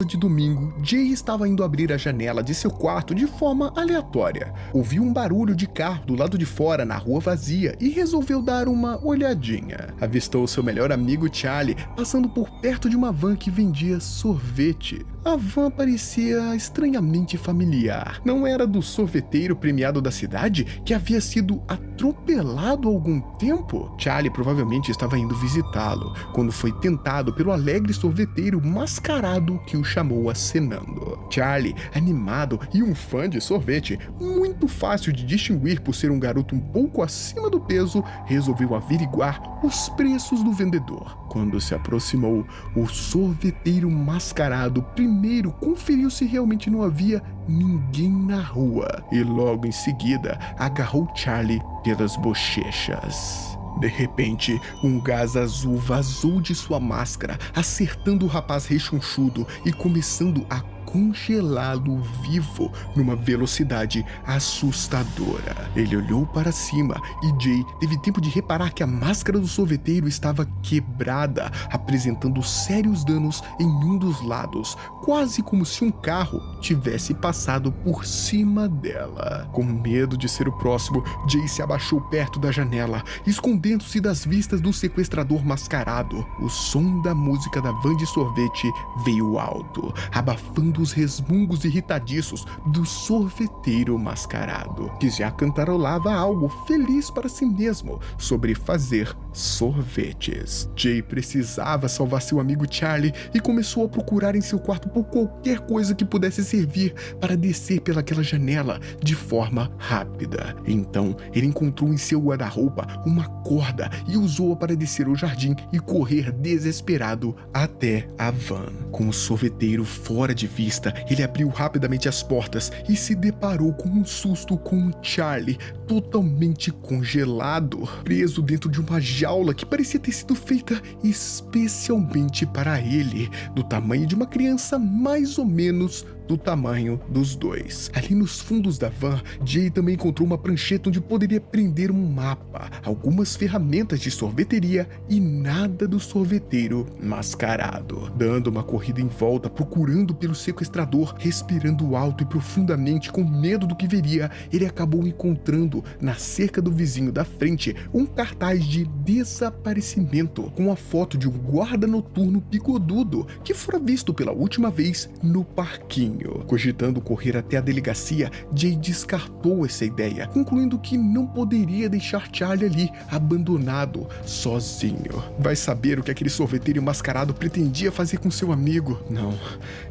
de domingo, Jay estava indo abrir a janela de seu quarto de forma aleatória. Ouviu um barulho de carro do lado de fora na rua vazia e resolveu dar uma olhadinha. Avistou seu melhor amigo Charlie passando por perto de uma van que vendia sorvete. A van parecia estranhamente familiar. Não era do sorveteiro premiado da cidade que havia sido atropelado há algum tempo? Charlie provavelmente estava indo visitá-lo, quando foi tentado pelo alegre sorveteiro mascarado que o chamou acenando. Charlie, animado e um fã de sorvete, muito fácil de distinguir por ser um garoto um pouco acima do peso, resolveu averiguar os preços do vendedor. Quando se aproximou, o sorveteiro mascarado primeiro conferiu se realmente não havia ninguém na rua e logo em seguida agarrou Charlie pelas bochechas. De repente, um gás azul vazou de sua máscara, acertando o rapaz rechonchudo e começando a congelá-lo vivo numa velocidade assustadora. Ele olhou para cima e Jay teve tempo de reparar que a máscara do sorveteiro estava quebrada, apresentando sérios danos em um dos lados, quase como se um carro tivesse passado por cima dela. Com medo de ser o próximo, Jay se abaixou perto da janela, escondendo-se das vistas do sequestrador mascarado. O som da música da van de sorvete veio alto, abafando os resmungos irritadiços do sorveteiro mascarado, que já cantarolava algo feliz para si mesmo sobre fazer sorvetes. Jay precisava salvar seu amigo Charlie e começou a procurar em seu quarto por qualquer coisa que pudesse servir para descer pelaquela janela de forma rápida. Então, ele encontrou em seu guarda-roupa uma corda e usou-a para descer ao jardim e correr desesperado até a van. Com o sorveteiro fora de vista, ele abriu rapidamente as portas e se deparou com um susto com Charlie totalmente congelado, preso dentro de uma jaula que parecia ter sido feita especialmente para ele, do tamanho de uma criança mais ou menos do tamanho dos dois. Ali nos fundos da van, Jay também encontrou uma prancheta onde poderia prender um mapa, algumas ferramentas de sorveteria e nada do sorveteiro mascarado. Dando uma corrida em volta, procurando pelo sequestrador, respirando alto e profundamente com medo do que veria, ele acabou encontrando na cerca do vizinho da frente um cartaz de desaparecimento com a foto de um guarda noturno bigodudo que fora visto pela última vez no parquinho. Cogitando correr até a delegacia, Jay descartou essa ideia, concluindo que não poderia deixar Charlie ali, abandonado, sozinho. Vai saber o que aquele sorveteiro mascarado pretendia fazer com seu amigo? Não,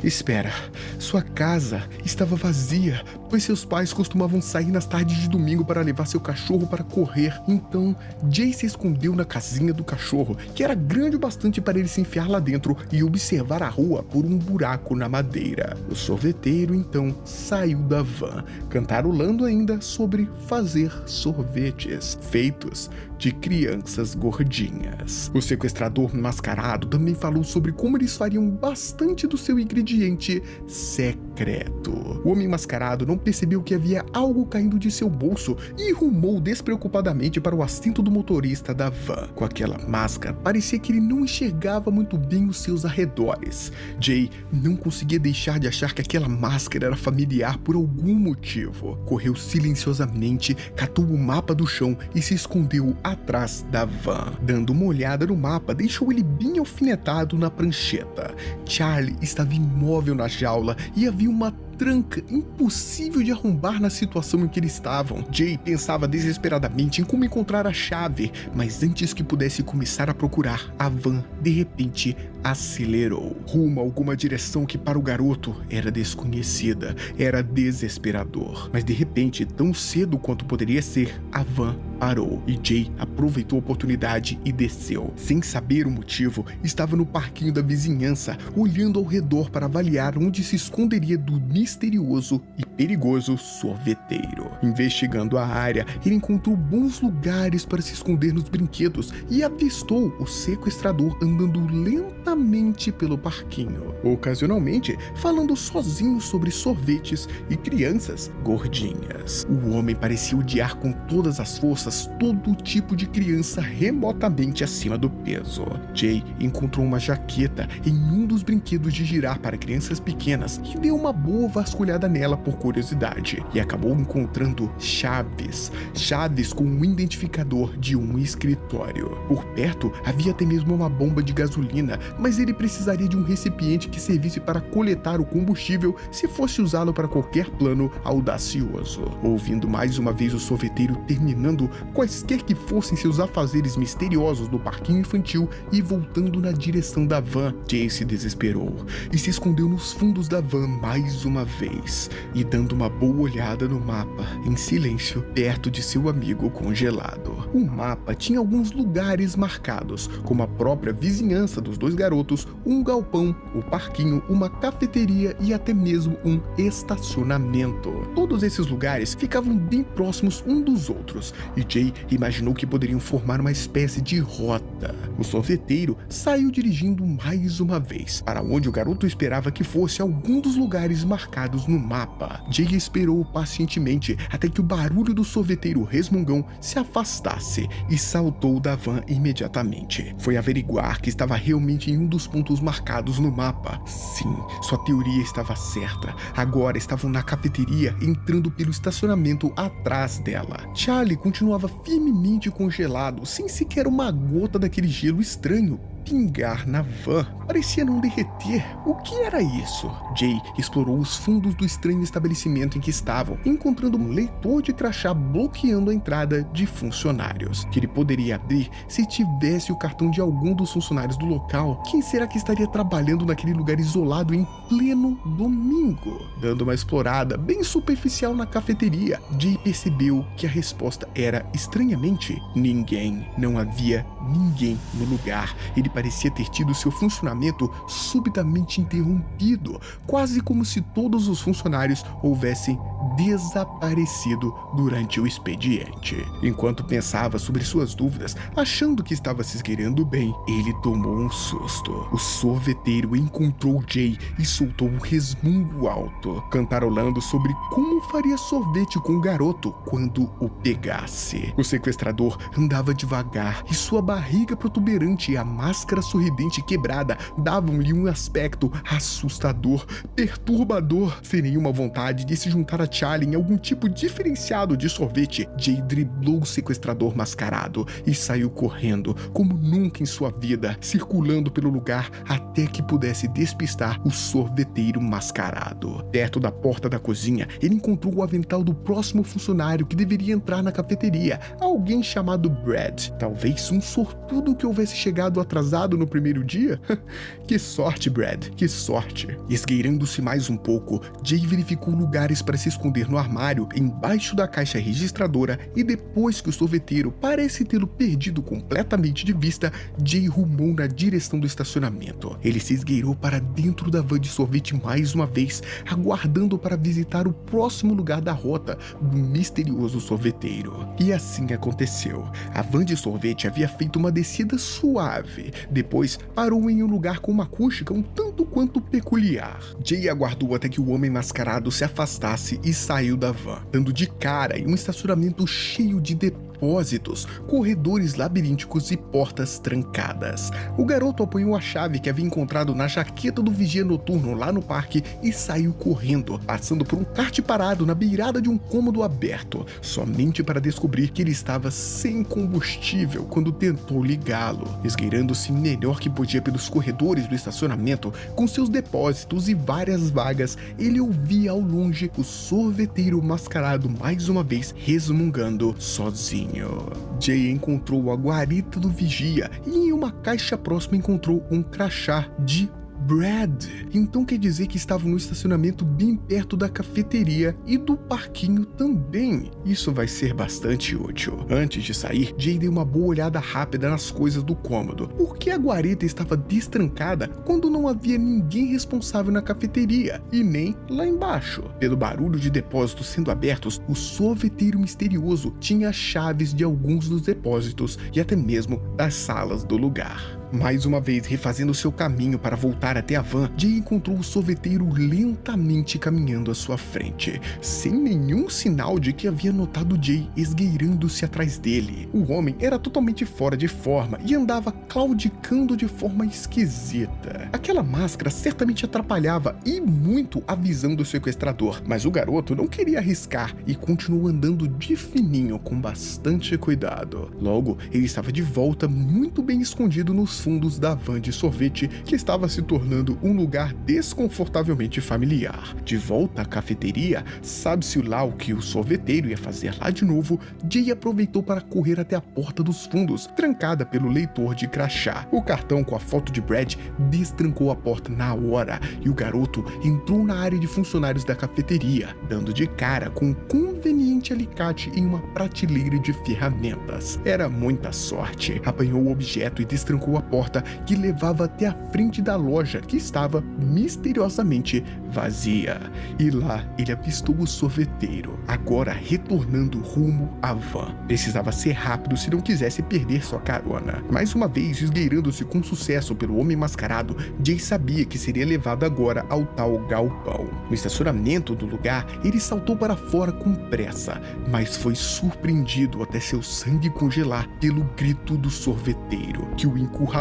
espera. Sua casa estava vazia, pois seus pais costumavam sair nas tardes de domingo para levar seu cachorro para correr. Então, Jay se escondeu na casinha do cachorro, que era grande o bastante para ele se enfiar lá dentro e observar a rua por um buraco na madeira. O sorveteiro então saiu da van, cantarolando ainda sobre fazer sorvetes feitos de crianças gordinhas. O sequestrador mascarado também falou sobre como eles fariam bastante do seu ingrediente secreto. O homem mascarado não percebeu que havia algo caindo de seu bolso e rumou despreocupadamente para o assento do motorista da van. Com aquela máscara, parecia que ele não enxergava muito bem os seus arredores. Jay não conseguia deixar de achar que aquela máscara era familiar por algum motivo. Correu silenciosamente, catou o mapa do chão e se escondeu atrás da van. Dando uma olhada no mapa, deixou ele bem alfinetado na prancheta. Charlie estava imóvel na jaula e havia uma tranca impossível de arrombar na situação em que eles estavam. Jay pensava desesperadamente em como encontrar a chave, mas antes que pudesse começar a procurar, a van de repente acelerou, rumo a alguma direção que para o garoto era desconhecida. Era desesperador. Mas de repente, tão cedo quanto poderia ser, a van parou e Jay aproveitou a oportunidade e desceu. Sem saber o motivo, estava no parquinho da vizinhança, olhando ao redor para avaliar onde se esconderia do misterioso e perigoso sorveteiro. Investigando a área, ele encontrou bons lugares para se esconder nos brinquedos e avistou o sequestrador andando lentamente pelo parquinho, ocasionalmente falando sozinho sobre sorvetes e crianças gordinhas. O homem parecia odiar com todas as forças todo tipo de criança remotamente acima do peso. Jay encontrou uma jaqueta em um dos brinquedos de girar para crianças pequenas e deu uma boa vasculhada nela por curiosidade e acabou encontrando chaves com um identificador de um escritório. Por perto havia até mesmo uma bomba de gasolina, mas ele precisaria de um recipiente que servisse para coletar o combustível se fosse usá-lo para qualquer plano audacioso. Ouvindo mais uma vez o sorveteiro terminando quaisquer que fossem seus afazeres misteriosos no parquinho infantil e voltando na direção da van, Jay se desesperou e se escondeu nos fundos da van mais uma vez e dando uma boa olhada no mapa em silêncio perto de seu amigo congelado. O mapa tinha alguns lugares marcados, como a própria vizinhança dos dois garotos, um galpão, o parquinho, uma cafeteria e até mesmo um estacionamento. Todos esses lugares ficavam bem próximos um dos outros e Jay imaginou que poderiam formar uma espécie de rota. O sorveteiro saiu dirigindo mais uma vez para onde o garoto esperava que fosse algum dos lugares marcados no mapa. Jay esperou pacientemente até que o barulho do sorveteiro resmungão se afastasse e saltou da van imediatamente. Foi averiguar que estava realmente em um dos pontos marcados no mapa. Sim, sua teoria estava certa. Agora estavam na cafeteria, entrando pelo estacionamento atrás dela. Charlie continuava firmemente congelado, sem sequer uma gota daquele gelo estranho pingar na van. Parecia não derreter. O que era isso? Jay explorou os fundos do estranho estabelecimento em que estavam, encontrando um leitor de crachá bloqueando a entrada de funcionários, que ele poderia abrir se tivesse o cartão de algum dos funcionários do local. Quem será que estaria trabalhando naquele lugar isolado em pleno domingo? Dando uma explorada bem superficial na cafeteria, Jay percebeu que a resposta era, estranhamente, ninguém. Não havia ninguém no lugar. Ele parecia ter tido seu funcionamento subitamente interrompido, quase como se todos os funcionários houvessem desaparecido durante o expediente. Enquanto pensava sobre suas dúvidas, achando que estava se esgueirando bem, ele tomou um susto. O sorveteiro encontrou Jay e soltou um resmungo alto, cantarolando sobre como faria sorvete com o garoto quando o pegasse. O sequestrador andava devagar e sua barriga protuberante e a máscara sorridente quebrada davam-lhe um aspecto assustador, perturbador. Sem nenhuma vontade de se juntar a Charlie em algum tipo diferenciado de sorvete, Jay driblou o sequestrador mascarado e saiu correndo como nunca em sua vida, circulando pelo lugar até que pudesse despistar o sorveteiro mascarado. Perto da porta da cozinha, ele encontrou o avental do próximo funcionário que deveria entrar na cafeteria, alguém chamado Brad. Talvez um sortudo que houvesse chegado atrasado no primeiro dia? Que sorte, Brad, que sorte. Esgueirando-se mais um pouco, Jay verificou lugares para se esconder no armário, embaixo da caixa registradora, e depois que o sorveteiro parece tê-lo perdido completamente de vista, Jay rumou na direção do estacionamento. Ele se esgueirou para dentro da van de sorvete mais uma vez, aguardando para visitar o próximo lugar da rota do misterioso sorveteiro. E assim aconteceu. A van de sorvete havia feito uma descida suave, depois parou em um lugar com uma acústica um tanto quanto peculiar. Jay aguardou até que o homem mascarado se afastasse e saiu da van, dando de cara em um estacionamento cheio de depósitos, corredores labirínticos e portas trancadas. O garoto apanhou a chave que havia encontrado na jaqueta do vigia noturno lá no parque e saiu correndo, passando por um kart parado na beirada de um cômodo aberto, somente para descobrir que ele estava sem combustível quando tentou ligá-lo. Esgueirando-se melhor que podia pelos corredores do estacionamento, com seus depósitos e várias vagas, ele ouvia ao longe o sorveteiro mascarado mais uma vez resmungando sozinho. Jay encontrou a guarita do vigia e em uma caixa próxima encontrou um crachá de Brad! Então quer dizer que estavam no estacionamento bem perto da cafeteria e do parquinho também. Isso vai ser bastante útil. Antes de sair, Jay deu uma boa olhada rápida nas coisas do cômodo, porque a guarita estava destrancada quando não havia ninguém responsável na cafeteria e nem lá embaixo. Pelo barulho de depósitos sendo abertos, o sorveteiro misterioso tinha chaves de alguns dos depósitos e até mesmo das salas do lugar. Mais uma vez, refazendo seu caminho para voltar até a van, Jay encontrou o sorveteiro lentamente caminhando à sua frente, sem nenhum sinal de que havia notado Jay esgueirando-se atrás dele. O homem era totalmente fora de forma e andava claudicando de forma esquisita. Aquela máscara certamente atrapalhava e muito a visão do sequestrador, mas o garoto não queria arriscar e continuou andando de fininho com bastante cuidado. Logo, ele estava de volta, muito bem escondido nos fundos da van de sorvete, que estava se tornando um lugar desconfortavelmente familiar. De volta à cafeteria, sabe-se lá o que o sorveteiro ia fazer lá de novo, Jay aproveitou para correr até a porta dos fundos, trancada pelo leitor de crachá. O cartão com a foto de Brad destrancou a porta na hora e o garoto entrou na área de funcionários da cafeteria, dando de cara com um conveniente alicate em uma prateleira de ferramentas. Era muita sorte. Apanhou o objeto e destrancou a porta que levava até a frente da loja, que estava misteriosamente vazia. E lá ele avistou o sorveteiro, agora retornando rumo à van. Precisava ser rápido se não quisesse perder sua carona. Mais uma vez, esgueirando-se com sucesso pelo homem mascarado, Jay sabia que seria levado agora ao tal galpão. No estacionamento do lugar, ele saltou para fora com pressa, mas foi surpreendido até seu sangue congelar pelo grito do sorveteiro, que o encurralou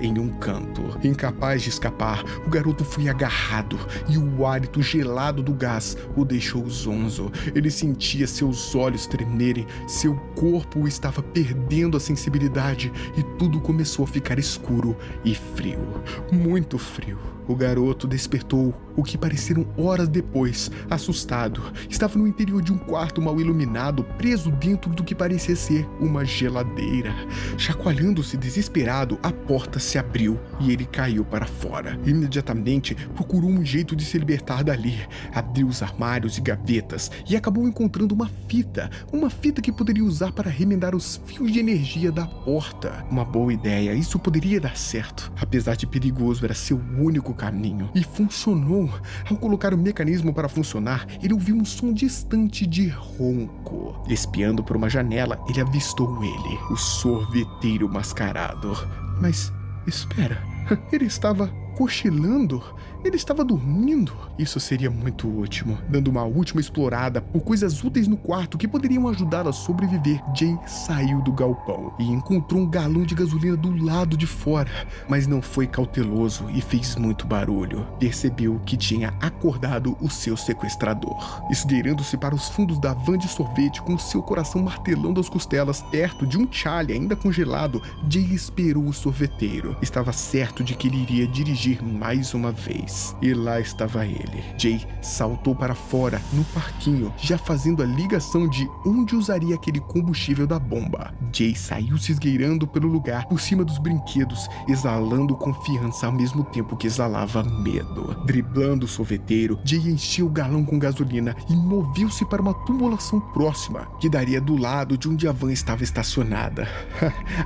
em um canto. Incapaz de escapar, o garoto foi agarrado e o hálito gelado do gás o deixou zonzo. Ele sentia seus olhos tremerem, seu corpo estava perdendo a sensibilidade e tudo começou a ficar escuro e frio. Muito frio. O garoto despertou, o que pareceram horas depois, assustado. Estava no interior de um quarto mal iluminado, preso dentro do que parecia ser uma geladeira. Chacoalhando-se desesperado, a porta se abriu e ele caiu para fora. Imediatamente procurou um jeito de se libertar dali. Abriu os armários e gavetas e acabou encontrando uma fita que poderia usar para remendar os fios de energia da porta. Uma boa ideia, isso poderia dar certo. Apesar de perigoso, era seu único caminho. E funcionou. Ao colocar o mecanismo para funcionar, ele ouviu um som distante de ronco. Espiando por uma janela, ele avistou ele, o sorveteiro mascarado. Mas, espera, ele estava cochilando? Ele estava dormindo? Isso seria muito útil. Dando uma última explorada por coisas úteis no quarto que poderiam ajudá-lo a sobreviver, Jay saiu do galpão e encontrou um galão de gasolina do lado de fora, mas não foi cauteloso e fez muito barulho. Percebeu que tinha acordado o seu sequestrador. Esgueirando-se para os fundos da van de sorvete com seu coração martelando as costelas perto de um chale ainda congelado, Jay esperou o sorveteiro. Estava certo de que ele iria dirigir mais uma vez. E lá estava ele. Jay saltou para fora, no parquinho, já fazendo a ligação de onde usaria aquele combustível da bomba. Jay saiu se esgueirando pelo lugar, por cima dos brinquedos, exalando confiança ao mesmo tempo que exalava medo. Driblando o sorveteiro, Jay encheu o galão com gasolina e moveu-se para uma tubulação próxima, que daria do lado de onde a van estava estacionada.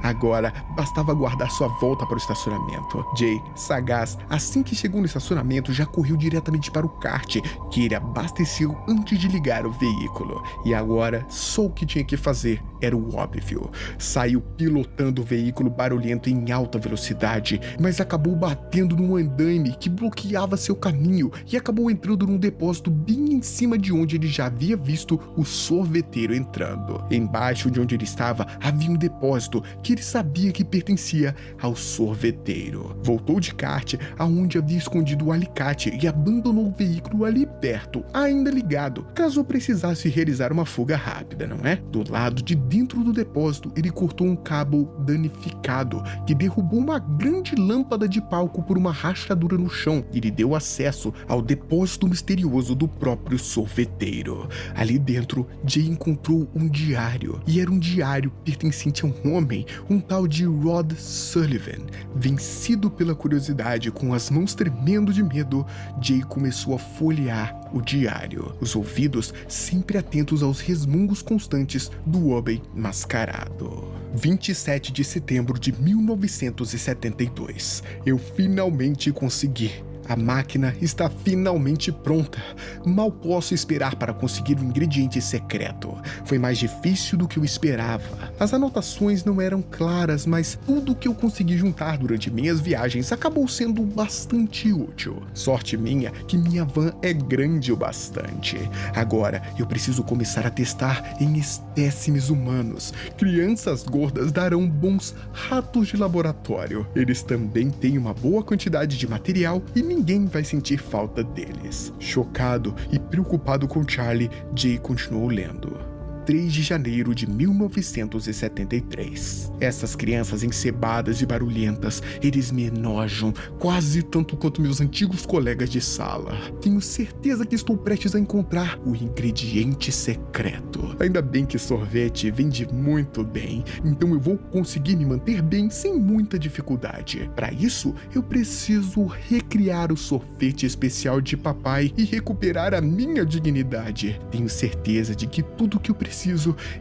Agora, bastava aguardar sua volta para o estacionamento. Jay, sagaz, assim que chegou no estacionamento, já correu diretamente para o kart, que ele abasteceu antes de ligar o veículo. E agora, só o que tinha que fazer era o óbvio. Saiu pilotando o veículo barulhento em alta velocidade, mas acabou batendo num andaime que bloqueava seu caminho e acabou entrando num depósito bem em cima de onde ele já havia visto o sorveteiro entrando. Embaixo de onde ele estava, havia um depósito que ele sabia que pertencia ao sorveteiro. Voltou de kart aonde havia escondido o alicate e abandonou o veículo ali perto, ainda ligado, caso precisasse realizar uma fuga rápida, não é? Do lado de dentro do depósito, ele cortou um cabo danificado que derrubou uma grande lâmpada de palco por uma rachadura no chão e lhe deu acesso ao depósito misterioso do próprio sorveteiro. Ali dentro, Jay encontrou um diário, e era um diário pertencente a um homem, um tal de Rod Sullivan. Vencido pela curiosidade, cidade com as mãos tremendo de medo, Jay começou a folhear o diário, os ouvidos sempre atentos aos resmungos constantes do homem mascarado. 27 de setembro de 1972. Eu finalmente consegui. A máquina está finalmente pronta. Mal posso esperar para conseguir o ingrediente secreto. Foi mais difícil do que eu esperava. As anotações não eram claras, mas tudo que eu consegui juntar durante minhas viagens acabou sendo bastante útil. Sorte minha que minha van é grande o bastante. Agora eu preciso começar a testar em espécimes humanos. Crianças gordas darão bons ratos de laboratório. Eles também têm uma boa quantidade de material e ninguém vai sentir falta deles. Chocado e preocupado com Charlie, Jay continuou lendo. 3 de janeiro de 1973. Essas crianças encebadas e barulhentas, eles me enojam quase tanto quanto meus antigos colegas de sala. Tenho certeza que estou prestes a encontrar o ingrediente secreto. Ainda bem que sorvete vende muito bem, então eu vou conseguir me manter bem sem muita dificuldade. Para isso, eu preciso recriar o sorvete especial de papai e recuperar a minha dignidade. Tenho certeza de que tudo que eu preciso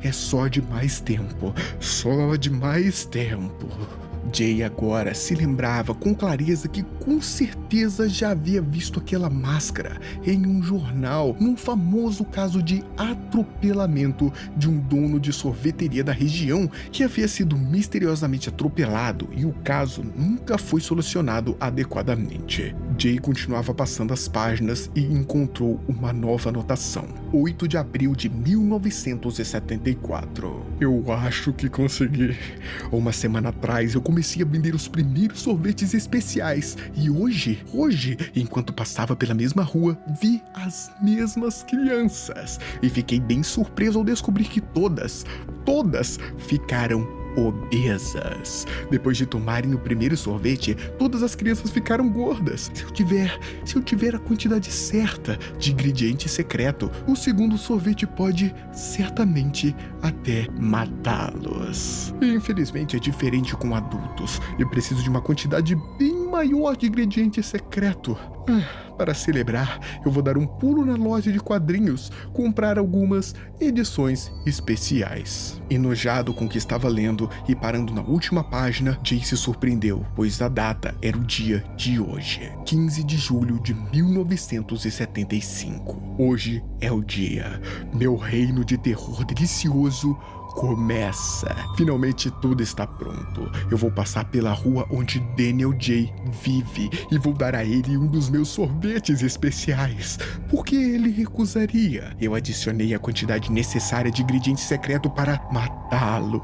é só de mais tempo. Só de mais tempo. Jay agora se lembrava com clareza que com certeza já havia visto aquela máscara em um jornal, num famoso caso de atropelamento de um dono de sorveteria da região que havia sido misteriosamente atropelado e o caso nunca foi solucionado adequadamente. Jay continuava passando as páginas e encontrou uma nova anotação. 8 de abril de 1974. Eu acho que consegui. Uma semana atrás eu comecei a vender os primeiros sorvetes especiais e hoje, enquanto passava pela mesma rua, vi as mesmas crianças e fiquei bem surpreso ao descobrir que todas ficaram obesas. Depois de tomarem o primeiro sorvete, todas as crianças ficaram gordas. Se eu tiver a quantidade certa de ingrediente secreto, o segundo sorvete pode certamente até matá-los. E, infelizmente é diferente com adultos. Eu preciso de uma quantidade bem maior de ingrediente secreto. Para celebrar, eu vou dar um pulo na loja de quadrinhos, comprar algumas edições especiais. Enojado com o que estava lendo e parando na última página, Jay se surpreendeu, pois a data era o dia de hoje, 15 de julho de 1975. Hoje é o dia. Meu reino de terror delicioso começa. Finalmente tudo está pronto. Eu vou passar pela rua onde Daniel Jay vive e vou dar a ele um dos meus sorvetes especiais. Por que ele recusaria? Eu adicionei a quantidade necessária de ingrediente secreto para matá-lo.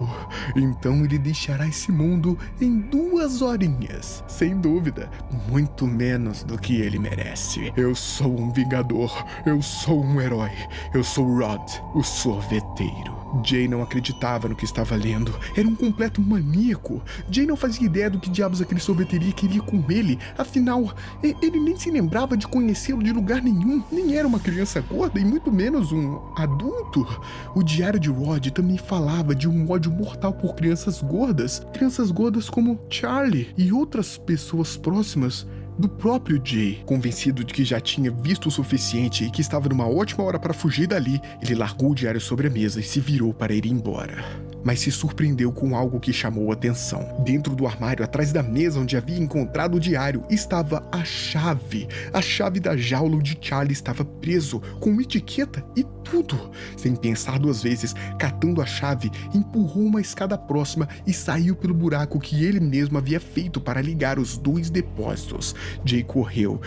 Então ele deixará esse mundo em 2 horinhas. Sem dúvida, muito menos do que ele merece. Eu sou um vingador. Eu sou um herói. Eu sou Rod, o sorveteiro. Jay não acreditava no que estava lendo. Era um completo maníaco. Jay não fazia ideia do que diabos aquele sorveteria queria com ele. Afinal, ele nem se lembrava de conhecê-lo de lugar nenhum. Nem era uma criança gorda e muito menos um adulto. O diário de Rod também falava de um ódio mortal por crianças gordas. Crianças gordas como Charlie e outras pessoas próximas do próprio Jay. Convencido de que já tinha visto o suficiente e que estava numa ótima hora para fugir dali, ele largou o diário sobre a mesa e se virou para ir embora. Mas se surpreendeu com algo que chamou a atenção. Dentro do armário, atrás da mesa onde havia encontrado o diário, estava a chave. A chave da jaula onde Charlie estava preso, com etiqueta e tudo. Sem pensar 2 vezes, catando a chave, empurrou uma escada próxima e saiu pelo buraco que ele mesmo havia feito para ligar os 2 depósitos. Jay correu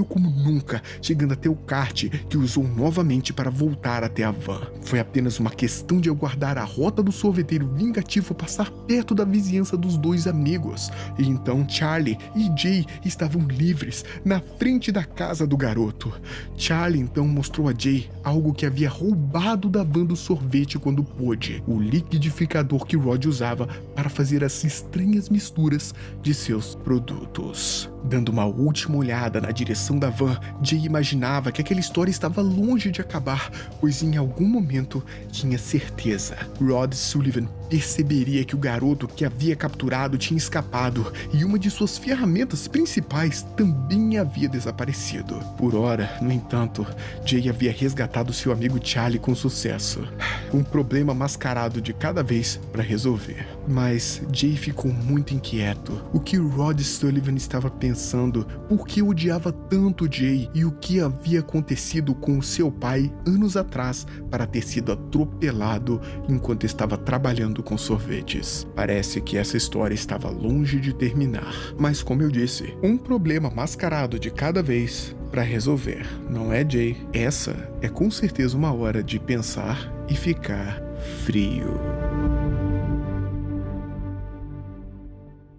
como nunca, chegando até o kart que usou novamente para voltar até a van. Foi apenas uma questão de aguardar a rota do sorveteiro vingativo passar perto da vizinhança dos 2 amigos. E então Charlie e Jay estavam livres, na frente da casa do garoto. Charlie então mostrou a Jay algo que havia roubado da van do sorvete quando pôde, o liquidificador que Rod usava para fazer as estranhas misturas de seus produtos. Dando uma última olhada na direção da van, Jay imaginava que aquela história estava longe de acabar, pois em algum momento tinha certeza. Rod Sullivan perceberia que o garoto que havia capturado tinha escapado e uma de suas ferramentas principais também havia desaparecido. Por ora, no entanto, Jay havia resgatado seu amigo Charlie com sucesso. Um problema mascarado de cada vez para resolver. Mas Jay ficou muito inquieto. O que Rod Sullivan estava pensando? Por que odiava tanto Jay? E o que havia acontecido com o seu pai anos atrás para ter sido atropelado enquanto estava trabalhando com sorvetes? Parece que essa história estava longe de terminar. Mas como eu disse, um problema mascarado de cada vez para resolver, não é, Jay? Essa é com certeza uma hora de pensar e ficar frio.